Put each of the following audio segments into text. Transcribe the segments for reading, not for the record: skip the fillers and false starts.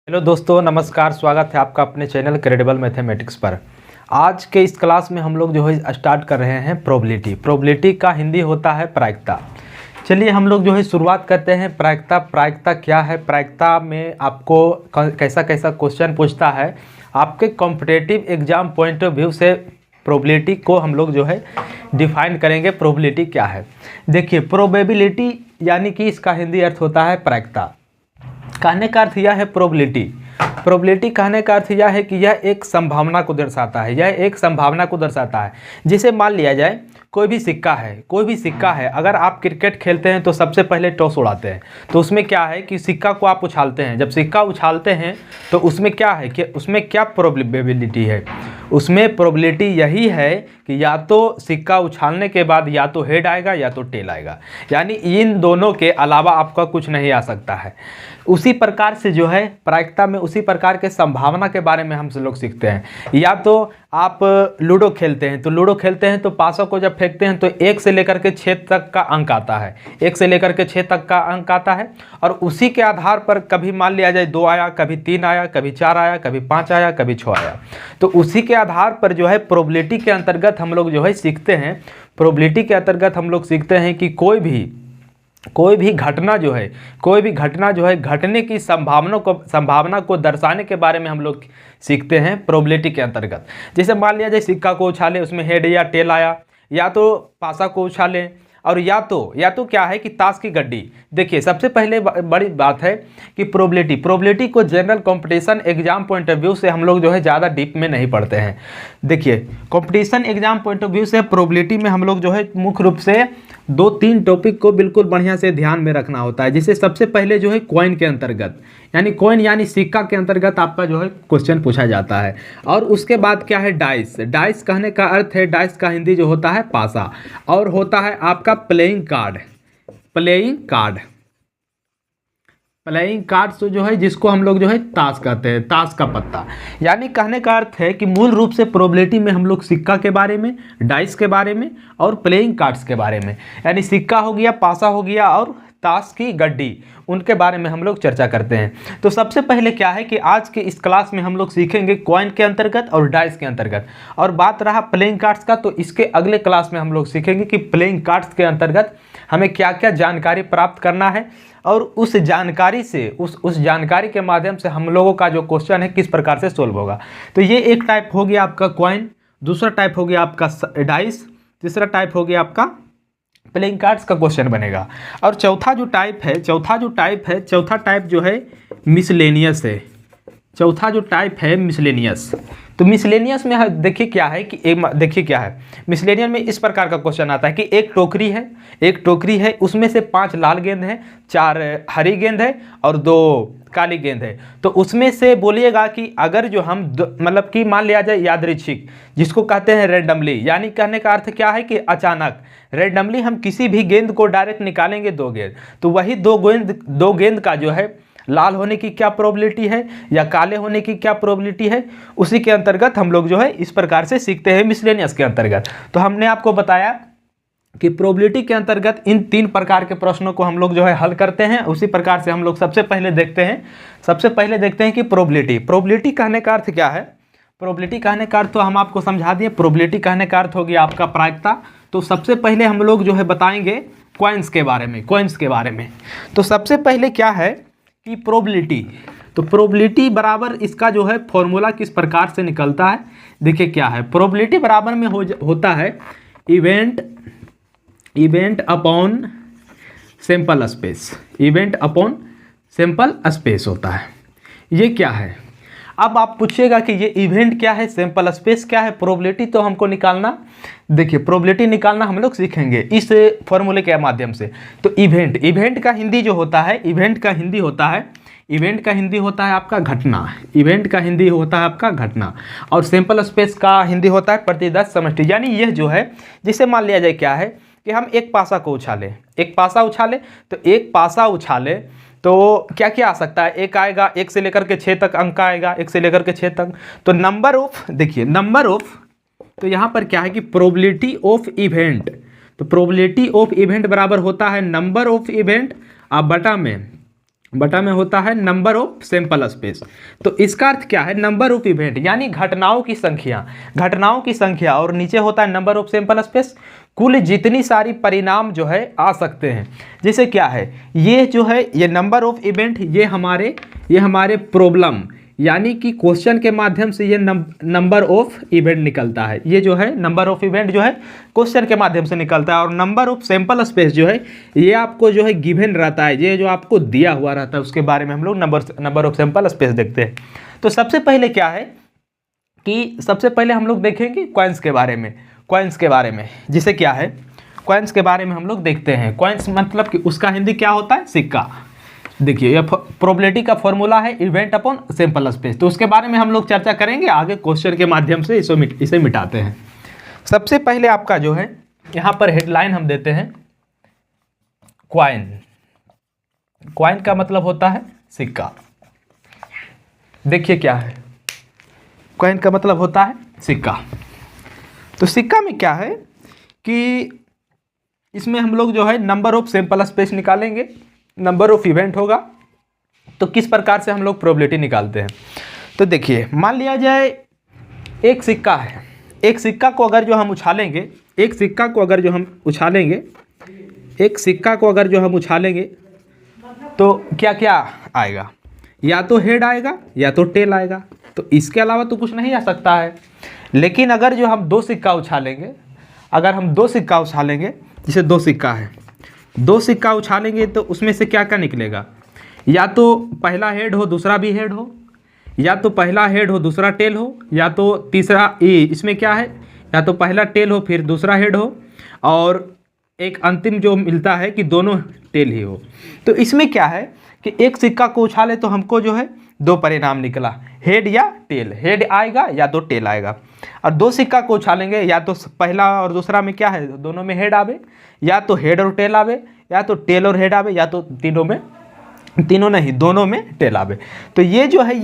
Hello दोस्तों, नमस्कार। स्वागत है आपका अपने चैनल क्रेडिबल मैथमेटिक्स पर। आज के इस क्लास में हम लोग जो है स्टार्ट कर रहे हैं प्रोबेबिलिटी। प्रोबेबिलिटी का हिंदी होता है प्रायिकता। चलिए हम लोग जो है शुरुआत करते हैं। प्रायिकता क्या है? प्रायिकता में आपको कैसा कैसा क्वेश्चन पूछता है, आपके competitive exam point of view से प्रोबेबिलिटी को हम लोग जो है डिफाइन करेंगे। प्रोबेबिलिटी क्या है? देखिए, प्रोबेबिलिटी यानी कि इसका हिंदी अर्थ होता है प्रायिकता। कहने का अर्थ यह है प्रोबेबिलिटी। प्रोबेबिलिटी कहने का अर्थ यह है कि यह एक संभावना को दर्शाता है। यह एक संभावना को दर्शाता है। जैसे मान लिया जाए कोई भी सिक्का है। अगर आप क्रिकेट खेलते हैं तो सबसे पहले टॉस उड़ाते हैं, तो उसमें क्या है कि सिक्का को आप उछालते हैं। जब सिक्का उछालते हैं तो उसमें क्या है कि उसमें क्या प्रोबेबिलिटी है? उसमें प्रोबेबिलिटी यही है कि या तो सिक्का उछालने के बाद या तो हेड आएगा या तो टेल आएगा, यानी इन दोनों के अलावा आपका कुछ नहीं आ सकता है। उसी प्रकार से जो है प्रायिकता में उसी प्रकार के संभावना के बारे में हम लोग सीखते हैं। या तो आप लूडो खेलते हैं तो पासों को जब फेंकते हैं तो 1 से लेकर के 6 तक का अंक आता है। 1 से लेकर के 6 तक का अंक आता है और उसी के आधार पर कभी मान लिया जाए 2 आया, कभी 3 आया, कभी 4 आया, कभी 5 आया, कभी 6 आया। तो उसी के आधार पर जो है प्रोबेबिलिटी के अंतर्गत हम लोग जो है सीखते हैं। प्रोबेबिलिटी के अंतर्गत हम लोग सीखते हैं कि कोई भी घटना जो है घटने की संभावना को दर्शाने के बारे में हम लोग सीखते हैं प्रोबेबिलिटी के अंतर्गत। जैसे मान लिया जाए सिक्का को उछाले, उसमें हेड या टेल आया, या तो पासा को उछाले, और या तो क्या है कि ताश की गड्डी। देखिए, सबसे पहले बड़ी बात है कि प्रोबेबिलिटी को general competition exam point of view से हम लोग जो है ज़्यादा डीप में नहीं पढ़ते हैं। देखिए, competition exam point of view से प्रोबेबिलिटी में हम लोग जो है मुख्य रूप से 2-3 टॉपिक को बिल्कुल बढ़िया से ध्यान में रखना होता है। जैसे सबसे पहले जो है कॉइन के अंतर्गत, यानी सिक्का के अंतर्गत आपका जो है क्वेश्चन पूछा जाता है। और उसके बाद क्या है डाइस कहने का अर्थ है, डाइस का हिंदी जो होता है पासा, और होता है आपका प्लेइंग कार्ड से जो है जिसको हम लोग जो है ताश कहते हैं, ताश का पत्ता। यानी कहने का अर्थ है कि मूल रूप से प्रोबेबिलिटी में हम लोग सिक्का के बारे में, डाइस के बारे में और प्लेइंग कार्ड्स के बारे में, यानी सिक्का हो गया, पासा हो गया और ताश की गड्डी, उनके बारे में हम लोग चर्चा करते हैं। तो सबसे पहले क्या है कि आज के इस क्लास में हम लोग सीखेंगे कॉइन के अंतर्गत और डाइस के अंतर्गत। और बात रहा प्लेइंग कार्ड्स का, तो इसके अगले क्लास में हम लोग सीखेंगे कि प्लेइंग कार्ड्स के अंतर्गत हमें क्या क्या जानकारी प्राप्त करना है, और उस जानकारी से उस जानकारी के माध्यम से हम लोगों का जो क्वेश्चन है किस प्रकार से सोल्व होगा। तो ये एक टाइप हो गया आपका कॉइन, दूसरा टाइप हो गया आपका डाइस, तीसरा टाइप हो गया आपका प्लेइंग कार्ड्स का क्वेश्चन बनेगा। और चौथा टाइप जो है मिसलेनियस है। तो मिसलेनियस में देखिए क्या है मिसलेनियस में इस प्रकार का क्वेश्चन आता है कि एक टोकरी है, उसमें से 5 लाल गेंद है, 4 हरी गेंद है और 2 काली गेंद है। तो उसमें से बोलिएगा कि अगर जो हम मतलब कि मान लिया जाए यादृच्छिक, जिसको कहते हैं रैंडमली, यानी कहने का अर्थ क्या है कि अचानक रैंडमली हम किसी भी गेंद को डायरेक्ट निकालेंगे 2 गेंद, तो वही 2 गेंद का जो है लाल होने की क्या प्रोबेबिलिटी है या काले होने की क्या प्रोबेबिलिटी है, उसी के अंतर्गत हम लोग जो है इस प्रकार से सीखते हैं मिसलेनियस के अंतर्गत। तो हमने आपको बताया कि प्रोबेबिलिटी के अंतर्गत इन 3 प्रकार के प्रश्नों को हम लोग जो है हल करते हैं। उसी प्रकार से हम लोग सबसे पहले देखते हैं कि प्रोबेबिलिटी कहने का अर्थ क्या है। प्रोबेबिलिटी कहने का अर्थ तो हम आपको समझा दिए। प्रोबेबिलिटी कहने का अर्थ हो गया आपका प्रायिकता। तो सबसे पहले हम लोग जो है बताएंगे कॉइन्स के बारे में। तो सबसे पहले क्या है कि प्रोबेबिलिटी बराबर इसका जो है फॉर्मूला किस प्रकार से निकलता है। देखिए क्या है, प्रोबेबिलिटी बराबर में होता है इवेंट अपॉन सैंपल स्पेस होता है। ये क्या है? अब आप पूछिएगा कि ये इवेंट क्या है, सैंपल स्पेस क्या है, प्रोबेबिलिटी तो हमको निकालना। देखिए, प्रोबेबिलिटी निकालना हम लोग सीखेंगे इस फॉर्मूले के माध्यम से। तो इवेंट का हिंदी जो होता है, इवेंट का हिंदी होता है आपका घटना, और सैंपल स्पेस का हिंदी होता है प्रतिदर्श समष्टि। यानी यह जो है, जिसे मान लिया जाए क्या है कि हम एक पासा उछाले, तो एक पासा उछाले तो क्या क्या आ सकता है? 1 आएगा, 1 से लेकर के 6 तक अंक आएगा, 1 से लेकर के 6 तक। तो नंबर ऑफ तो यहाँ पर क्या है कि प्रोबेबिलिटी ऑफ इवेंट, तो प्रोबेबिलिटी ऑफ इवेंट बराबर होता है नंबर ऑफ इवेंट बटा में बटा में होता है नंबर ऑफ सैंपल स्पेस। तो इसका अर्थ क्या है, नंबर ऑफ इवेंट यानी घटनाओं की संख्या, और नीचे होता है नंबर ऑफ सैंपल स्पेस, कुल जितनी सारी परिणाम जो है आ सकते हैं। जैसे क्या है, ये जो है ये नंबर ऑफ इवेंट, ये हमारे प्रॉब्लम यानी कि क्वेश्चन के माध्यम से ये नंबर ऑफ इवेंट निकलता है। ये जो है नंबर ऑफ इवेंट जो है क्वेश्चन के माध्यम से निकलता है, और नंबर ऑफ सैंपल स्पेस जो है ये आपको जो है गिवन रहता है, ये जो आपको दिया हुआ रहता है उसके बारे में हम लोग नंबर ऑफ सैंपल स्पेस देखते हैं। तो सबसे पहले क्या है कि सबसे पहले हम लोग देखेंगे कॉइन्स के बारे में, जिसे क्या है कॉइन्स के बारे में हम लोग देखते हैं। कॉइन्स मतलब कि उसका हिंदी क्या होता है, सिक्का। देखिए यह प्रोबेबिलिटी का फॉर्मूला है इवेंट अपॉन सैंपल स्पेस, तो उसके बारे में हम लोग चर्चा करेंगे आगे क्वेश्चन के माध्यम से इसे मिटाते हैं। सबसे पहले आपका जो है यहाँ पर हेडलाइन हम देते हैं कॉइन का मतलब होता है सिक्का। देखिए क्या है, कॉइन का मतलब होता है सिक्का। तो सिक्का में क्या है कि इसमें हम लोग जो है नंबर ऑफ सैंपल स्पेस निकालेंगे, नंबर ऑफ इवेंट होगा। तो किस प्रकार से हम लोग प्रोबेबिलिटी निकालते हैं, तो देखिए मान लिया जाए एक सिक्का है, एक सिक्का को अगर जो हम उछालेंगे तो क्या क्या आएगा, या तो हेड आएगा या तो टेल आएगा, तो इसके अलावा तो कुछ नहीं आ सकता है। लेकिन अगर जो हम दो सिक्का उछालेंगे, जैसे दो सिक्का उछालेंगे तो उसमें से क्या क्या निकलेगा, या तो पहला हेड हो दूसरा भी हेड हो, या तो पहला हेड हो दूसरा टेल हो, या तो तीसरा इसमें क्या है, या तो पहला टेल हो फिर दूसरा हेड हो, और एक अंतिम जो मिलता है कि दोनों टेल ही हो। तो इसमें क्या है कि एक सिक्का को उछाले तो हमको जो है दो परिणाम निकला, हेड या टेल, हेड आएगा या तो टेल आएगा। और दो सिक्का को उछालेंगे, या तो पहला और दूसरा में क्या है, दोनों में हेड आवे, या तो हेड और टेल आवे, या तो टेल और हेड आवे, या तो दोनों में टेल आवे। तो ये जो है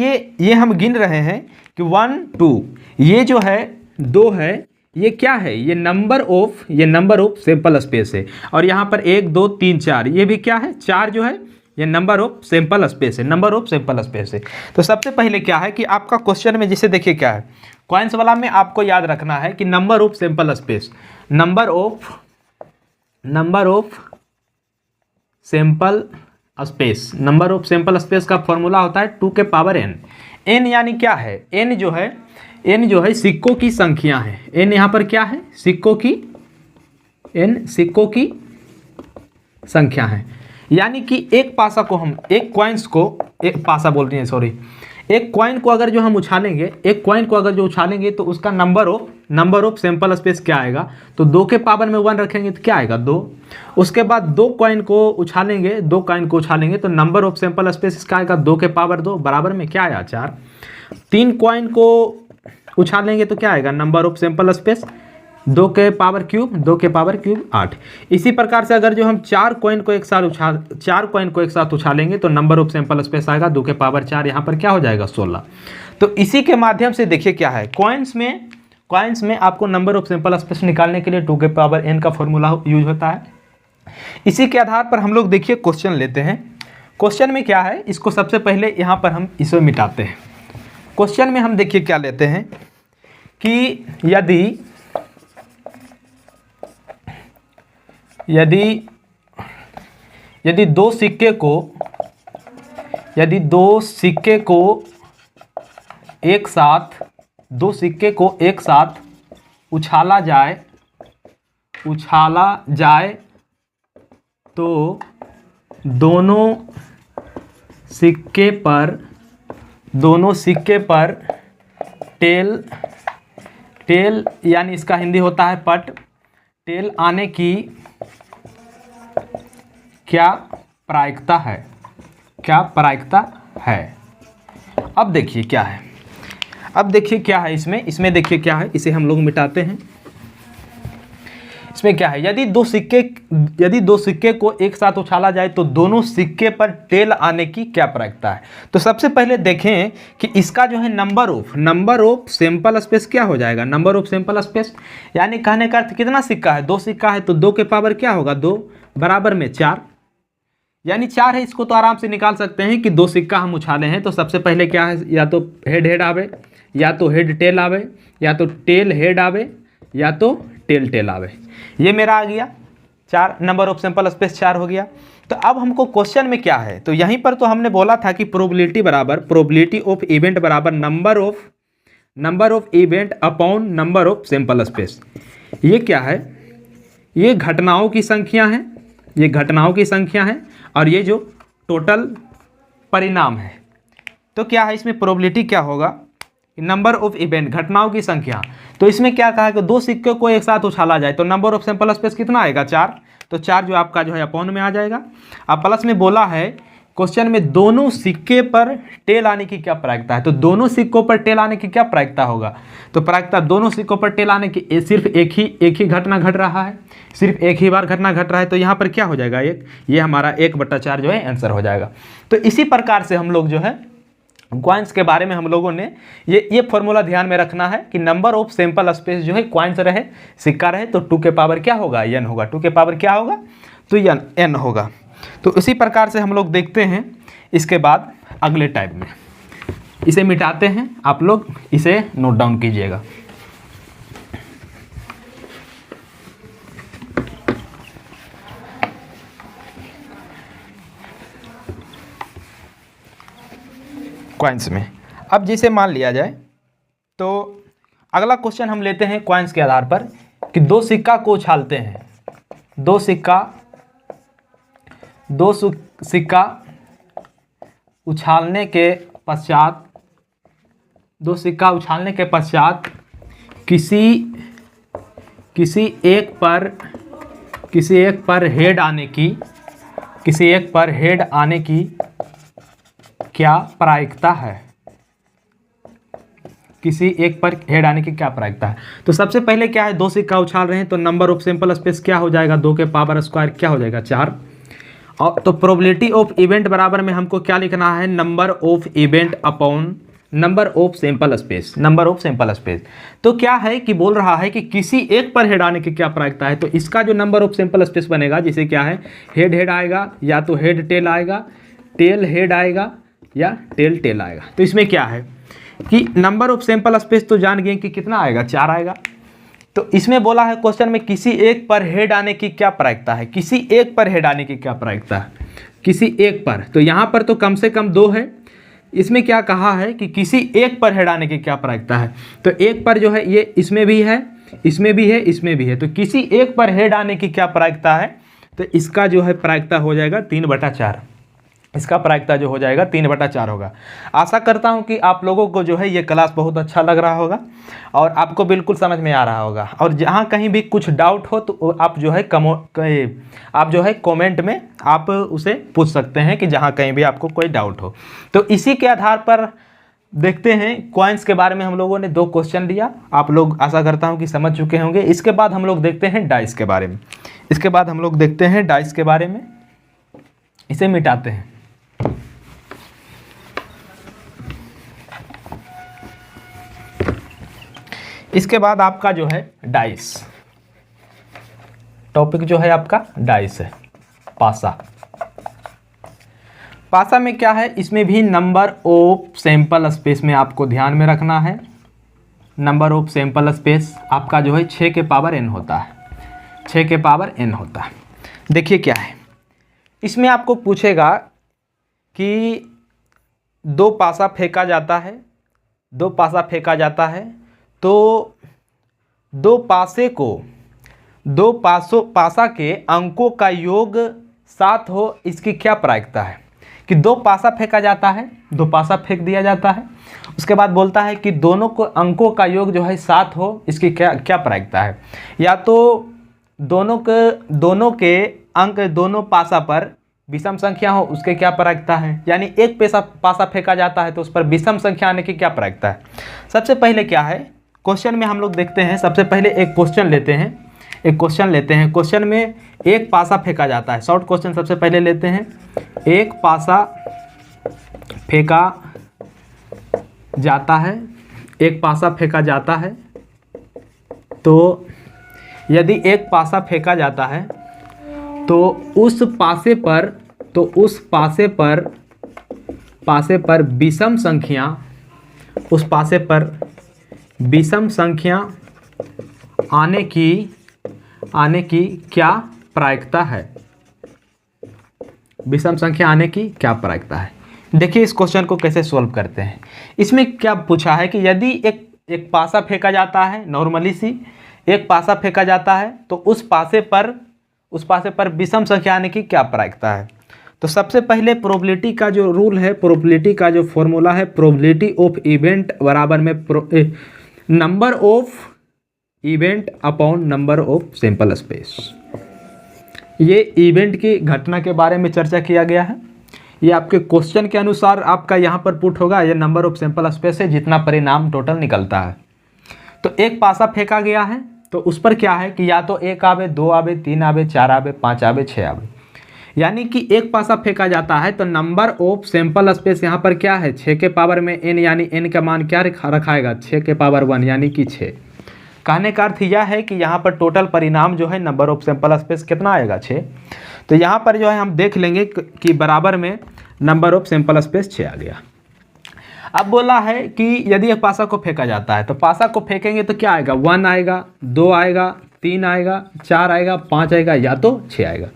ये हम गिन रहे हैं कि 1 2, ये जो है 2 है, ये क्या है, ये नंबर ऑफ सैंपल स्पेस है। और यहाँ पर 1 2 3 4, ये भी क्या है, 4 जो है ये नंबर ऑफ सैंपल स्पेस है, तो सबसे पहले क्या है कि आपका क्वेश्चन में जैसे देखिए क्या है, कॉइन्स वाला में आपको याद रखना है कि नंबर ऑफ सैंपल स्पेस का फॉर्मूला होता है 2 के पावर n। n यानी क्या है, n जो है सिक्कों की संख्या है। n यहाँ पर क्या है, सिक्कों की संख्या है। यानी कि एक कॉइन को अगर जो हम उछालेंगे, तो उसका नंबर ऑफ सैंपल स्पेस क्या आएगा, तो 2 के पावर में 1 रखेंगे तो क्या आएगा, 2। उसके बाद दो कॉइन को उछालेंगे तो नंबर ऑफ सैंपल स्पेस इसका आएगा 2 के पावर 2 बराबर में क्या आया, 4। 3 कॉइन को उछालेंगे तो क्या आएगा, नंबर ऑफ सैंपल स्पेस 2 के पावर क्यूब 8। इसी प्रकार से अगर जो हम 4 कॉइन को एक साथ उछालेंगे तो नंबर ऑफ सैंपल स्पेस आएगा 2 के पावर 4, यहाँ पर क्या हो जाएगा, 16। तो इसी के माध्यम से देखिए क्या है, कॉइन्स में आपको नंबर ऑफ सैंपल स्पेस निकालने के लिए 2 के पावर n का फॉर्मूला यूज होता है। इसी के आधार पर हम लोग देखिए क्वेश्चन लेते हैं। क्वेश्चन में क्या है, इसको सबसे पहले यहाँ पर हम इसे मिटाते हैं। क्वेश्चन में हम देखिए क्या लेते हैं कि यदि दो सिक्के को एक साथ उछाला जाए तो दोनों सिक्के पर टेल यानी इसका हिंदी होता है पट, टेल आने की क्या प्रायिकता है। अब देखिए क्या है, इसमें देखिए क्या है, इसे हम लोग मिटाते हैं। इसमें क्या है, यदि दो सिक्के को एक साथ उछाला जाए तो दोनों सिक्के पर टेल आने की क्या प्रायिकता है। तो सबसे पहले देखें कि इसका जो है नंबर ऑफ सैंपल स्पेस क्या हो जाएगा, नंबर ऑफ सैंपल स्पेस यानी कहने का अर्थ कितना सिक्का है, 2 सिक्का है तो 2 के पावर क्या होगा, 2 बराबर में 4। यानी 4 है, इसको तो आराम से निकाल सकते हैं कि 2 सिक्का हम उछाले हैं। तो सबसे पहले क्या है, या तो हेड हेड आवे, या तो हेड टेल आवे, या तो टेल हेड आवे, या तो टेल टेल आवे। ये मेरा आ गया 4, नंबर ऑफ सैंपल स्पेस 4 हो गया। तो अब हमको क्वेश्चन में क्या है, तो यहीं पर तो हमने बोला था कि प्रोबेबिलिटी बराबर प्रोबेबिलिटी ऑफ इवेंट बराबर number of event upon number of sample space. ये क्या है, ये घटनाओं की संख्या है, ये घटनाओं की संख्या है, और ये जो टोटल परिणाम है। तो क्या है इसमें प्रोबेबिलिटी क्या होगा, नंबर ऑफ इवेंट घटनाओं की संख्या। तो इसमें क्या कहा है कि 2 सिक्के को एक साथ उछाला जाए तो नंबर ऑफ सैंपल स्पेस कितना आएगा, 4। तो 4 जो आपका जो है अपॉन में आ जाएगा। अब प्लस में बोला है क्वेश्चन में दोनों सिक्के पर टेल आने की क्या प्रायिकता है। तो दोनों सिक्कों पर टेल आने की क्या प्रायिकता होगा, तो प्रायिकता दोनों सिक्कों पर टेल आने की सिर्फ एक ही घटना घट रहा है, सिर्फ एक ही बार घटना घट रहा है। तो यहाँ पर क्या हो जाएगा, ये हमारा 1/4 जो है आंसर हो जाएगा। तो इसी प्रकार से हम लोग जो है क्वाइंस के बारे में हम लोगों ने ये फॉर्मूला ध्यान में रखना है कि नंबर ऑफ सैंपल स्पेस जो है क्वाइंस रहे, सिक्का रहे, तो 2 के पावर क्या होगा, n होगा। 2 के पावर क्या होगा, तो n होगा। तो इसी प्रकार से हम लोग देखते हैं इसके बाद अगले टाइप में। इसे मिटाते हैं, आप लोग इसे नोट डाउन कीजिएगा। क्वाइंस में अब जैसे मान लिया जाए, तो अगला क्वेश्चन हम लेते हैं क्वाइंस के आधार पर कि 2 सिक्का को उछालते हैं, 2 सिक्का उछालने के पश्चात, 2 सिक्का उछालने के पश्चात किसी एक पर हेड आने की क्या प्रायिकता है, किसी एक पर हेड आने की क्या प्रायिकता है। तो सबसे पहले क्या है, 2 सिक्का उछाल रहे हैं तो नंबर ऑफ सैंपल स्पेस क्या हो जाएगा, 2 के पावर स्क्वायर क्या हो जाएगा, 4। और तो प्रोबेबिलिटी ऑफ इवेंट बराबर में हमको क्या लिखना है, number of event upon number of sample space, number of sample space. तो क्या है कि बोल रहा है कि किसी एक पर हेड आने की क्या प्रायिकता है। तो इसका जो नंबर ऑफ सैंपल स्पेस बनेगा, जिसे क्या है, हेड आएगा, या तो हेड टेल आएगा, टेल हेड आएगा, या टेल टेल आएगा। तो इसमें क्या है कि नंबर ऑफ सैंपल स्पेस तो जान गए कि कितना आएगा, 4 आएगा। तो इसमें बोला है क्वेश्चन में किसी एक पर हेड आने की क्या प्रायिकता है, किसी एक पर हेड आने की क्या प्रायिकता है, किसी एक पर। तो यहाँ पर तो कम से कम 2 है, इसमें क्या कहा है कि किसी एक पर हेड आने की क्या प्रायिकता है। तो एक पर जो है ये इसमें भी है, इसमें भी है, इसमें भी है। तो किसी एक पर हेड आने की क्या प्रायिकता है, तो इसका जो है प्रायिकता हो जाएगा 3/4। इसका प्रायिकता जो हो जाएगा 3/4 होगा। आशा करता हूं कि आप लोगों को जो है ये क्लास बहुत अच्छा लग रहा होगा और आपको बिल्कुल समझ में आ रहा होगा। और जहां कहीं भी कुछ डाउट हो तो आप जो है कमेंट में आप उसे पूछ सकते हैं कि जहां कहीं भी आपको कोई डाउट हो। तो इसी के आधार पर देखते हैं, कॉइन्स के बारे में हम लोगों ने 2 क्वेश्चन लिया, आप लोग आशा करता हूं कि समझ चुके होंगे। इसके बाद हम लोग देखते हैं डाइस के बारे में, इसके बाद हम लोग देखते हैं डाइस के बारे में। इसे मिटाते हैं। इसके बाद आपका जो है डाइस, टॉपिक जो है आपका डाइस है, पासा। पासा में क्या है, इसमें भी नंबर ऑफ सैंपल स्पेस में आपको ध्यान में रखना है। नंबर ऑफ सैंपल स्पेस आपका जो है 6 के पावर n होता है, 6 के पावर n होता है। देखिए क्या है, इसमें आपको पूछेगा कि 2 पासा फेंका जाता है, 2 पासा फेंका जाता है, तो 2 पासे को, 2 पासा के अंकों का योग 7 हो, इसकी क्या प्रायिकता है। कि 2 पासा फेंका जाता है, 2 पासा फेंक दिया जाता है, उसके बाद बोलता है कि दोनों को अंकों का योग जो है 7 हो, इसकी क्या प्रायिकता है। या तो दोनों के अंक दोनों पासा पर विषम संख्या हो, उसके क्या प्रायिकता है। यानी एक पासा फेंका जाता है तो उस पर विषम संख्या आने की क्या प्रायिकता है। सबसे पहले क्या है, क्वेश्चन में हम लोग देखते हैं। सबसे पहले एक क्वेश्चन लेते हैं, क्वेश्चन में एक पासा फेंका जाता है। शॉर्ट क्वेश्चन सबसे पहले लेते हैं। एक पासा फेंका जाता है, एक पासा फेंका जाता है, तो यदि एक पासा फेंका जाता है तो उस पासे पर तो उस पासे पर विषम संख्या, उस पासे पर विषम संख्या आने की क्या प्रायिकता है? विषम संख्या आने की क्या प्रायिकता है? देखिए इस क्वेश्चन को कैसे सॉल्व करते हैं। इसमें क्या पूछा है कि यदि एक पासा फेंका जाता है, नॉर्मली सी एक पासा फेंका जाता है, तो उस पासे पर विषम संख्या आने की क्या प्रायिकता है। तो सबसे पहले प्रोबेबिलिटी का जो रूल है, प्रोबेबिलिटी का जो फॉर्मूला है, प्रोबेबिलिटी ऑफ इवेंट बराबर में number of event upon number of sample space. ये इवेंट की घटना के बारे में चर्चा किया गया है। ये आपके क्वेश्चन के अनुसार आपका यहाँ पर पुट होगा, ये नंबर ऑफ सैंपल स्पेस है, जितना परिणाम टोटल निकलता है। तो एक पासा फेंका गया है, तो उस पर क्या है कि या तो 1 आवे, 2 आवे, 3 आवे, 4 आवे, 5 आवे, 6 आवे, यानी कि एक पासा फेंका जाता है तो नंबर ऑफ सैंपल स्पेस यहाँ पर क्या है, 6 के पावर में n, यानी n का मान क्या रखाएगा, 6 के पावर 1 यानी कि 6। कहने का अर्थ यह है कि यहाँ पर टोटल परिणाम जो है नंबर ऑफ सैंपल स्पेस कितना आएगा, 6। तो यहाँ पर जो है हम देख लेंगे कि बराबर में नंबर ऑफ सैंपल स्पेस 6 आ गया। अब बोला है कि यदि एक पासा को फेंका जाता है तो पासा को फेंकेंगे तो क्या आएगा, 1 आएगा, 2 आएगा, 3 आएगा, 4 आएगा, 5 आएगा, या तो 6 आएगा।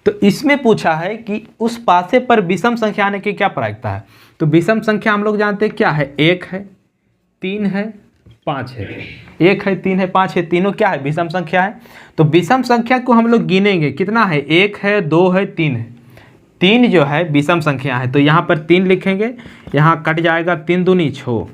तो इसमें पूछा है कि उस पासे पर विषम संख्या आने की क्या प्रायिकता है। तो विषम संख्या हम लोग जानते हैं क्या है, 1 है, 3 है, 5 है। 1 है, 3 है, 5 है, तीनों क्या है, विषम संख्या है। तो विषम संख्या को हम लोग गिनेंगे, कितना है, 1 है, 2 है, 3 है। 3 जो है विषम संख्या है, तो यहाँ पर 3 लिखेंगे, यहाँ कट जाएगा, 3 दूनी 6,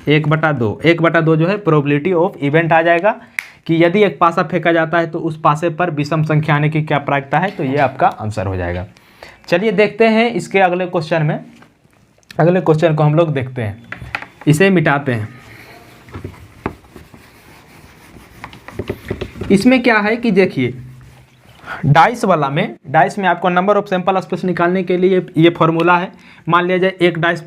1/2। 1/2 जो है प्रोबेबिलिटी ऑफ इवेंट आ जाएगा कि यदि एक पासा फेंका जाता है तो उस पासे पर विषम संख्या आने की क्या प्रायिकता है। तो ये आपका आंसर हो जाएगा। चलिए देखते हैं इसके अगले क्वेश्चन में। अगले क्वेश्चन को हम लोग देखते हैं, इसे मिटाते हैं। इसमें क्या है कि देखिए डाइस वाला में, डाइस में आपको नंबर ऑफ सैंपल स्पेस निकालने के लिए ये फॉर्मूला है। मान लिया जाए एक डाइस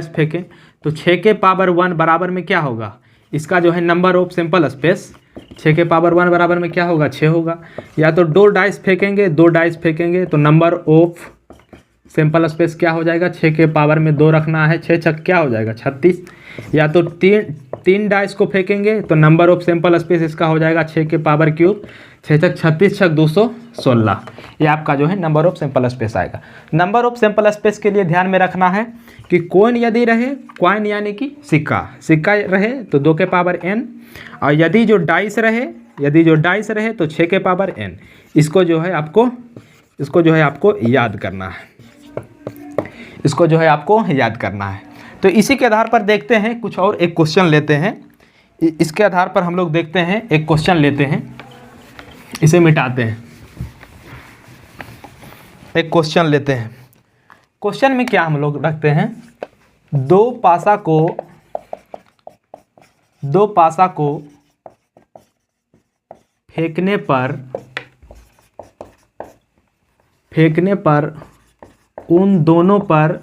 फेंके, तो 6 के पावर 1 बराबर में क्या होगा, इसका जो है नंबर ऑफ सैंपल स्पेस 6 के पावर 1 बराबर में क्या होगा, 6 होगा। या तो 2 डाइस फेंकेंगे तो नंबर ऑफ सैंपल स्पेस क्या हो जाएगा, 6 के पावर में 2 रखना है, 6 छक क्या हो जाएगा, 36। या तो 3 डाइस को फेंकेंगे तो नंबर ऑफ सैंपल स्पेस इसका हो जाएगा 6 के पावर क्यूब, 6 छक 36 छक 216। ये आपका जो है नंबर ऑफ सैंपल स्पेस आएगा। नंबर ऑफ सैंपल स्पेस के लिए ध्यान में रखना है कि कॉइन यदि रहे, कॉइन यानी कि सिक्का रहे तो 2 के पावर n, और यदि जो डाइस रहे तो 6 के पावर n। इसको जो है आपको याद करना है। तो इसी के आधार पर देखते हैं कुछ और एक क्वेश्चन लेते हैं। इसके आधार पर हम लोग देखते हैं, एक क्वेश्चन लेते हैं, इसे मिटाते हैं। एक क्वेश्चन लेते हैं। क्वेश्चन में क्या हम लोग रखते हैं, दो पासा को फेंकने पर उन दोनों पर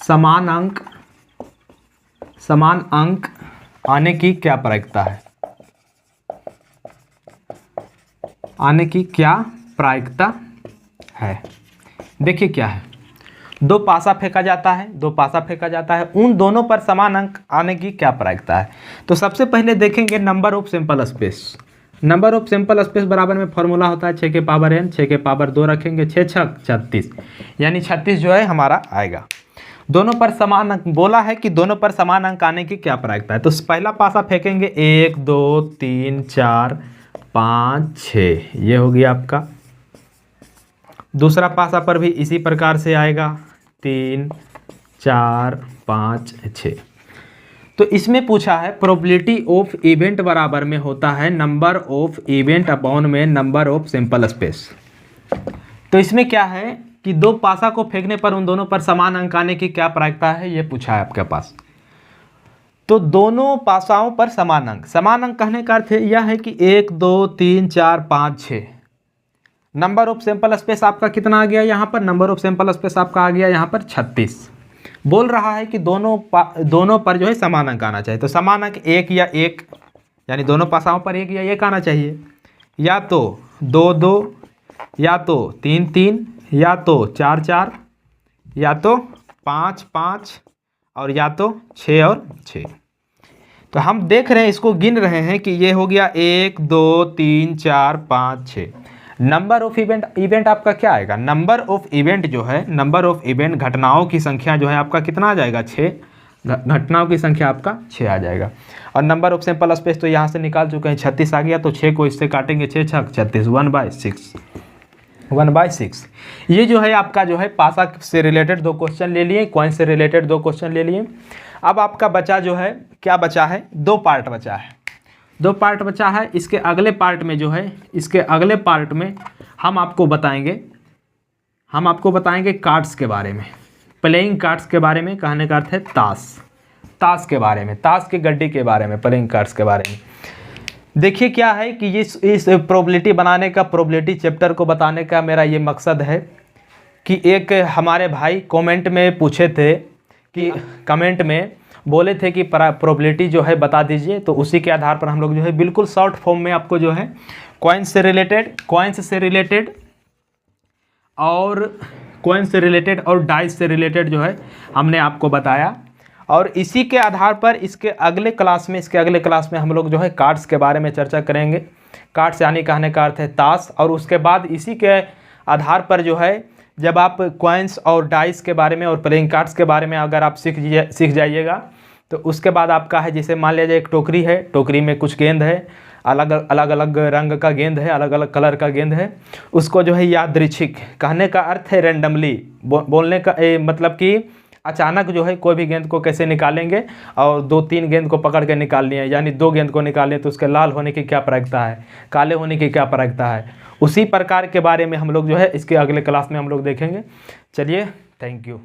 समान अंक आने की क्या प्रायिकता है। देखिए क्या है, दो पासा फेंका जाता है, उन दोनों पर समान अंक आने की क्या प्रायिकता है। तो सबसे पहले देखेंगे number of sample space. Number of sample space बराबर में फॉर्मूला होता है 6 के पावर n, 6 के पावर 2 रखेंगे, 6 छक 36, यानी 36 जो है हमारा आएगा। दोनों पर समान अंक बोला है कि दोनों पर समान अंक आने की क्या प्रायिकता है। तो पहला पासा फेंकेंगे 1 2 3 4 5 6, ये हो गया आपका। दूसरा पासा पर भी इसी प्रकार से आएगा 3 4 5 6। तो इसमें पूछा है प्रोबेबिलिटी ऑफ इवेंट बराबर में होता है नंबर ऑफ इवेंट अपॉन में नंबर ऑफ सैंपल स्पेस। तो इसमें क्या है कि दो पासा को फेंकने पर उन दोनों पर समान अंक आने की क्या प्रायिकता है, ये पूछा है आपके पास। तो दोनों पासाओं पर समान अंक कहने का अर्थ यह है कि 1 2 3 4 5 6। नंबर ऑफ सैंपल स्पेस आपका कितना आ गया, यहाँ पर नंबर ऑफ सैंपल स्पेस आपका आ गया यहाँ पर 36। बोल रहा है कि दोनों पर जो है समान अंक आना चाहिए। तो समान अंक 1 या 1, यानी दोनों पासाओं पर 1 या 1 आना चाहिए, या तो 2 2 या तो 3 3, या तो 4 4, या तो 5 5, और या तो 6 और 6। तो हम देख रहे हैं, इसको गिन रहे हैं कि ये हो गया 1 2 3 4 5 6। नंबर ऑफ इवेंट आपका क्या आएगा? नंबर ऑफ इवेंट जो है, नंबर ऑफ इवेंट घटनाओं की संख्या जो है आपका कितना आ जाएगा? 6। घटनाओं की संख्या आपका 6 आ जाएगा। और नंबर ऑफ सैंपल स्पेस तो यहाँ से निकाल चुके हैं, 36 आ गया। तो 6 को इससे काटेंगे, 6 छक 36, 1/6, 1/6। ये जो है आपका जो है पासा से रिलेटेड 2 क्वेश्चन ले लिए, कॉइन से रिलेटेड 2 क्वेश्चन ले लिए। अब आपका बचा जो है, क्या बचा है? 2 पार्ट बचा है, 2 पार्ट बचा है। इसके अगले पार्ट में जो है, इसके अगले पार्ट में हम आपको बताएंगे कार्ड्स के बारे में, प्लेइंग कार्ड्स के बारे में। कहने का अर्थ है ताश के बारे में, ताश की गड्डी के बारे में, प्लेइंग कार्ड्स के बारे में। देखिए क्या है कि इस प्रोबेबिलिटी बनाने का, प्रोबेबिलिटी चैप्टर को बताने का मेरा ये मकसद है कि एक हमारे भाई कमेंट में पूछे थे, कि कमेंट में बोले थे कि प्रोबेबिलिटी जो है बता दीजिए। तो उसी के आधार पर हम लोग जो है बिल्कुल शॉर्ट फॉर्म में आपको जो है कॉइन्स से रिलेटेड और डाइस से रिलेटेड जो है हमने आपको बताया। और इसी के आधार पर इसके अगले क्लास में हम लोग जो है कार्ड्स के बारे में चर्चा करेंगे। कार्ड्स यानी कहने का अर्थ है ताश। और उसके बाद इसी के आधार पर जो है, जब आप कॉइन्स और डाइस के बारे में और प्लेइंग कार्ड्स के बारे में अगर आप सीख जाइएगा, तो उसके बाद आपका है, जैसे मान लीजिए एक टोकरी है, टोकरी में कुछ गेंद है, अलग अलग रंग का गेंद है, अलग अलग कलर का गेंद है। उसको जो है यादृच्छिक, कहने का अर्थ है रैंडमली, बोलने का मतलब कि अचानक जो है कोई भी गेंद को कैसे निकालेंगे, और 2-3 गेंद को पकड़ के निकाल लिए, यानी 2 गेंद को निकालें तो उसके लाल होने की क्या प्रायिकता है, काले होने की क्या प्रायिकता है। उसी प्रकार के बारे में हम लोग जो है इसके अगले क्लास में हम लोग देखेंगे। चलिए, थैंक यू।